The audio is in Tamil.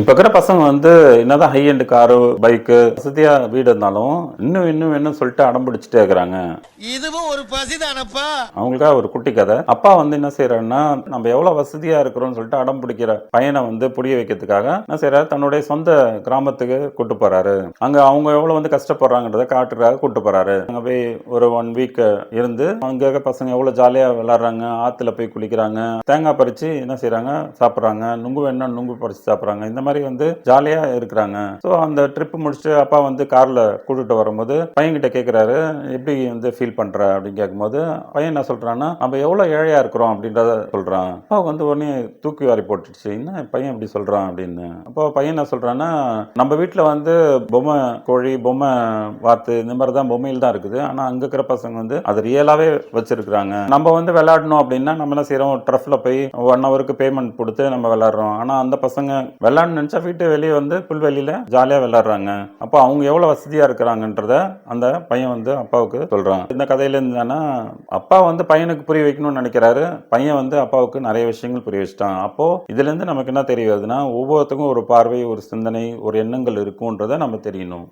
இப்ப இருக்கிற பசங்க என்னதான் ஹை எண்ட் காரு, பைக்கு, வசதியா வீடு இருந்தாலும், இன்னும் வேணும்னு சொல்லிட்டு அடம் பிடிச்சுட்டே இருக்கிறாங்க. இதுவும் ஒரு பசிதானப்பா. அவங்களுக்காக ஒரு குட்டி கதை. அப்பா என்ன செய்யறாருன்னா, நம்ம எவ்வளவு வசதியா இருக்கிறோம்னு சொல்லிட்டு அடம் பிடிக்கிற பையனை புரிய வைக்கிறதுக்காக என்ன செய்யறாரு, தன்னுடைய சொந்த கிராமத்துக்கு கூட்டு போறாரு. அங்க அவங்க எவ்வளவு கஷ்டப்படுறாங்கன்றத காட்டுறதுக்காக கூட்டு போறாரு. அங்க போய் ஒரு 1 வீக் இருந்து, அங்க இருக்க பசங்க எவ்வளவு ஜாலியா விளையாடுறாங்க, ஆத்துல போய் குளிக்கிறாங்க, தேங்காய் பறிச்சு என்ன செய்யறாங்க, சாப்பிடுறாங்க, நுங்கு வேணும்னா நுங்கு பறிச்சு சாப்பிடுறாங்க. இந்த மாதிரி ஜாலியா இருக்கிறாங்க. ஸோ அந்த ட்ரிப் முடிச்சுட்டு அப்பா கார்ல கூட்டிட்டு வரும்போது பையன் கிட்ட கேட்கிறாரு, எப்படி ஃபீல் பண்ற அப்படின்னு கேட்கும்போது பையன் என்ன சொல்றான்னா, நம்ம எவ்வளவு ஏழையா இருக்கிறோம் அப்படின்றத சொல்றான். அப்பா உடனே தூக்கி வாரி போட்டுடுச்சு, என்ன பையன் இப்படி சொல்றான் அப்படின்னு. அப்போ பையன் என்ன சொல்றான்னா, நம்ம வீட்டுல பொம்மை கோழி, பொம்மை வாத்து, இந்த மாதிரி தான் பொம்மையில் தான் இருக்குது. ஆனா அங்க இருக்கிற பசங்க அது ரியலாவே வச்சிருக்காங்க. நம்ம விளையாடணும் அப்படின்னா நம்ம என்ன செய்யறோம், ட்ரஃப்ல போய் 1 ஹவருக்கு பேமெண்ட் கொடுத்து நம்ம விளையாடுறோம். ஆனா அந்த பசங்க விளையாட நினைச்சா வீட்டு வெளியே புல்வெளியில ஜாலியா விளையாடுறாங்க. அப்போ அவங்க எவ்வளவு வசதியா இருக்கிறாங்கன்றத அந்த பையன் அப்பாவுக்கு சொல்றான். இந்த கதையில இருந்தானா, அப்பா பையனுக்கு புரிய வைக்கணும்னு நினைக்கிறாரு. பையன் அப்பாவுக்கு நிறைய விஷயங்கள் புரிய வச்சிட்டான். அப்போ இதுல இருந்து நமக்கு என்ன தெரியுதுன்னா, ஒவ்வொருத்தருக்கும் ஒரு பார்வை, ஒரு சிந்தனை, ஒரு எண்ணங்கள் இருக்கும்ன்றத நம்ம தெரியணும்.